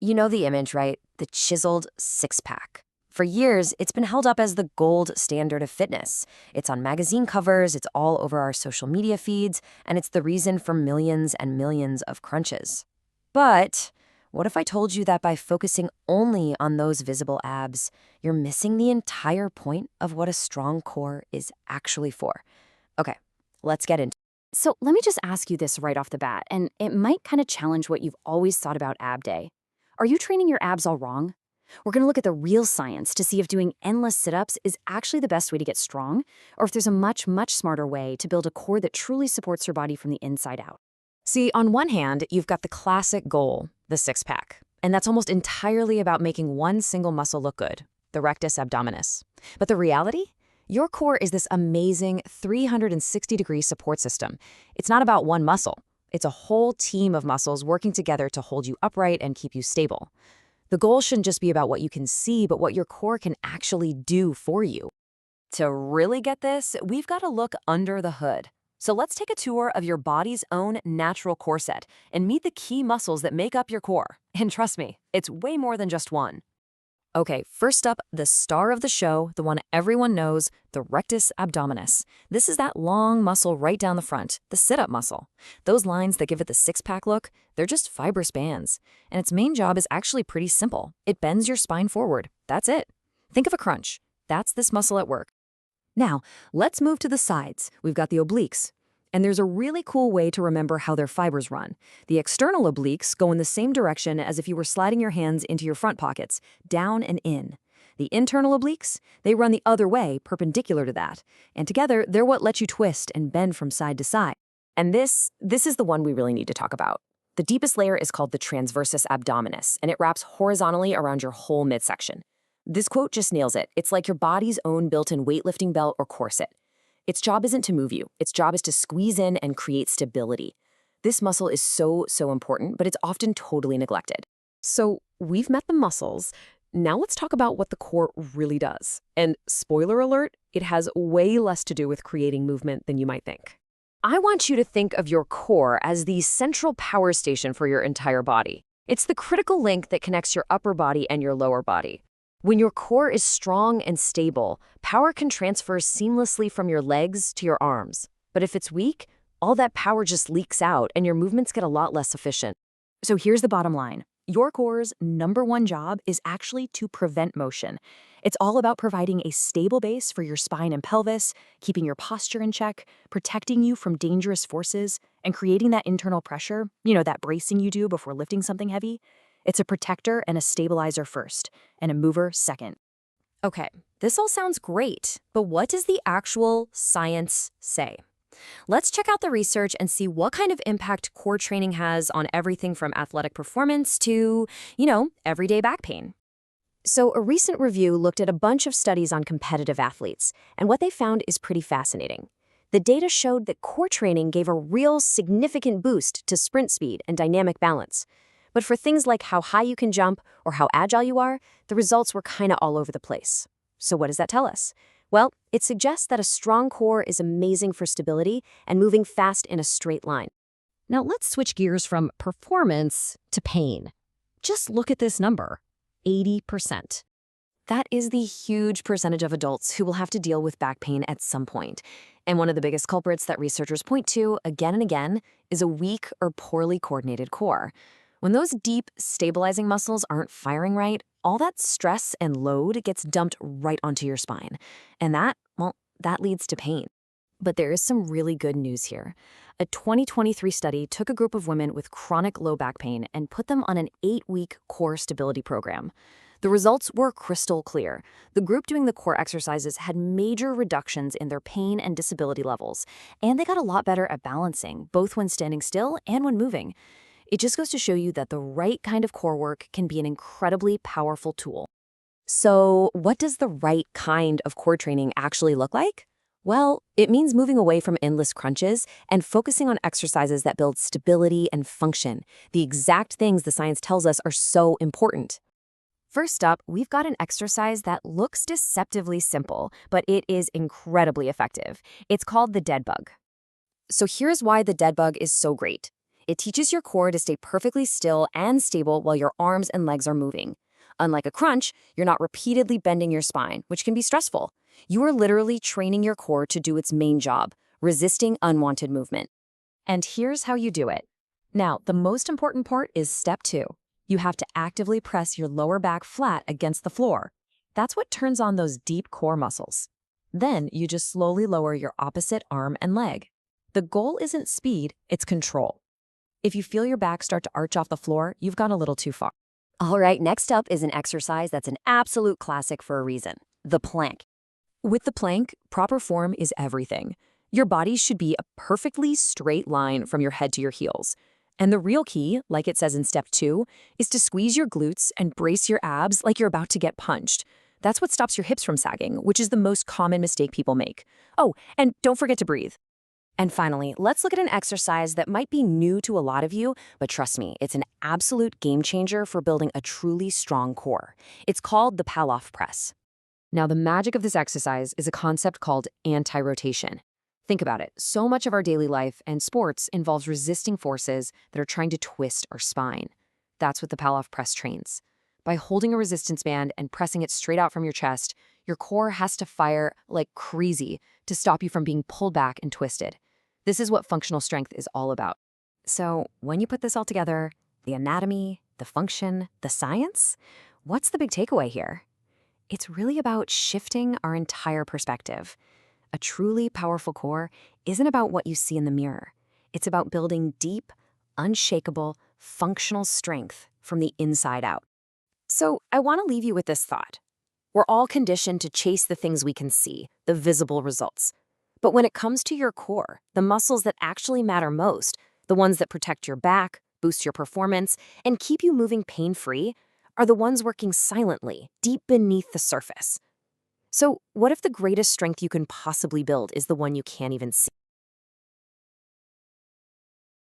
You know the image, right? The chiseled six-pack. For years, it's been held up as the gold standard of fitness. It's on magazine covers, it's all over our social media feeds, and it's the reason for millions and millions of crunches. But what if I told you that by focusing only on those visible abs, you're missing the entire point of what a strong core is actually for? Okay, let's get into it. So let me just ask you this right off the bat, and it might kind of challenge what you've always thought about ab day. Are you training your abs all wrong? We're going to look at the real science to see if doing endless sit ups is actually the best way to get strong, or if there's a much, much smarter way to build a core that truly supports your body from the inside out. See, on one hand, you've got the classic goal, the six-pack, and that's almost entirely about making one single muscle look good, the rectus abdominis. But the reality? Your core is this amazing 360-degree support system. It's not about one muscle. It's a whole team of muscles working together to hold you upright and keep you stable. The goal shouldn't just be about what you can see, but what your core can actually do for you. To really get this, we've got to look under the hood. So let's take a tour of your body's own natural core set and meet the key muscles that make up your core. And trust me, it's way more than just one. Okay, first up, the star of the show, the one everyone knows, the rectus abdominis. This is that long muscle right down the front, the sit-up muscle. Those lines that give it the six-pack look, they're just fibrous bands. And its main job is actually pretty simple. It bends your spine forward. That's it. Think of a crunch. That's this muscle at work. Now, let's move to the sides. We've got the obliques. And there's a really cool way to remember how their fibers run. The external obliques go in the same direction as if you were sliding your hands into your front pockets, down and in. The internal obliques, they run the other way, perpendicular to that. And together, they're what let you twist and bend from side to side. And this is the one we really need to talk about. The deepest layer is called the transversus abdominis, and it wraps horizontally around your whole midsection. This quote just nails it. It's like your body's own built-in weightlifting belt or corset. Its job isn't to move you. Its job is to squeeze in and create stability. This muscle is so important, but it's often totally neglected. So we've met the muscles. Now let's talk about what the core really does. And spoiler alert, it has way less to do with creating movement than you might think. I want you to think of your core as the central power station for your entire body. It's the critical link that connects your upper body and your lower body. When your core is strong and stable, power can transfer seamlessly from your legs to your arms. But if it's weak, all that power just leaks out and your movements get a lot less efficient. So here's the bottom line. Your core's number one job is actually to prevent motion. It's all about providing a stable base for your spine and pelvis, keeping your posture in check, protecting you from dangerous forces, and creating that internal pressure, that bracing you do before lifting something heavy. It's a protector and a stabilizer first, and a mover second. Okay, this all sounds great, but what does the actual science say? Let's check out the research and see what kind of impact core training has on everything from athletic performance to, everyday back pain. So a recent review looked at a bunch of studies on competitive athletes, and what they found is pretty fascinating. The data showed that core training gave a real significant boost to sprint speed and dynamic balance. But for things like how high you can jump or how agile you are, the results were kind of all over the place. So what does that tell us? Well, it suggests that a strong core is amazing for stability and moving fast in a straight line. Now let's switch gears from performance to pain. Just look at this number, 80%. That is the huge percentage of adults who will have to deal with back pain at some point. And one of the biggest culprits that researchers point to again and again is a weak or poorly coordinated core. When those deep, stabilizing muscles aren't firing right, all that stress and load gets dumped right onto your spine. And that leads to pain. But there is some really good news here. A 2023 study took a group of women with chronic low back pain and put them on an 8-week core stability program. The results were crystal clear. The group doing the core exercises had major reductions in their pain and disability levels, and they got a lot better at balancing, both when standing still and when moving. It just goes to show you that the right kind of core work can be an incredibly powerful tool. So what does the right kind of core training actually look like? Well, it means moving away from endless crunches and focusing on exercises that build stability and function, the exact things the science tells us are so important. First up, we've got an exercise that looks deceptively simple, but it is incredibly effective. It's called the dead bug. So here's why the dead bug is so great. It teaches your core to stay perfectly still and stable while your arms and legs are moving. Unlike a crunch, you're not repeatedly bending your spine, which can be stressful. You are literally training your core to do its main job, resisting unwanted movement. And here's how you do it. Now, the most important part is step 2. You have to actively press your lower back flat against the floor. That's what turns on those deep core muscles. Then you just slowly lower your opposite arm and leg. The goal isn't speed, it's control. If you feel your back start to arch off the floor, you've gone a little too far. All right, next up is an exercise that's an absolute classic for a reason, the plank. With the plank, proper form is everything. Your body should be a perfectly straight line from your head to your heels. And the real key, like it says in step 2, is to squeeze your glutes and brace your abs like you're about to get punched. That's what stops your hips from sagging, which is the most common mistake people make. Oh, and don't forget to breathe. And finally, let's look at an exercise that might be new to a lot of you, but trust me, it's an absolute game changer for building a truly strong core. It's called the Pallof press. Now, the magic of this exercise is a concept called anti-rotation. Think about it. So much of our daily life and sports involves resisting forces that are trying to twist our spine. That's what the Pallof press trains. By holding a resistance band and pressing it straight out from your chest, your core has to fire like crazy to stop you from being pulled back and twisted. This is what functional strength is all about. So when you put this all together, the anatomy, the function, the science, what's the big takeaway here? It's really about shifting our entire perspective. A truly powerful core isn't about what you see in the mirror. It's about building deep, unshakable, functional strength from the inside out. So I want to leave you with this thought. We're all conditioned to chase the things we can see, the visible results. But when it comes to your core, the muscles that actually matter most, the ones that protect your back, boost your performance, and keep you moving pain-free, are the ones working silently, deep beneath the surface. So what if the greatest strength you can possibly build is the one you can't even see?